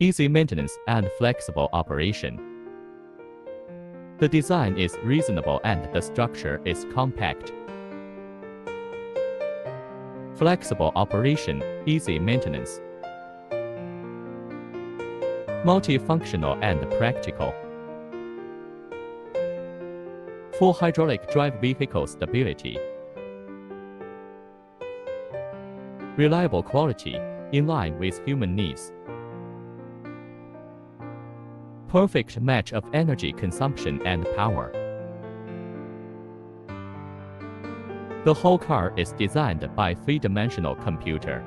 easy maintenance and flexible operation. The design is reasonable and the structure is compact. Flexible operation, easy maintenance. Multifunctional and practical. Full hydraulic drive vehicle stability. Reliable quality, in line with human needs. Perfect match of energy consumption and power. The whole car is designed by three-dimensional computer.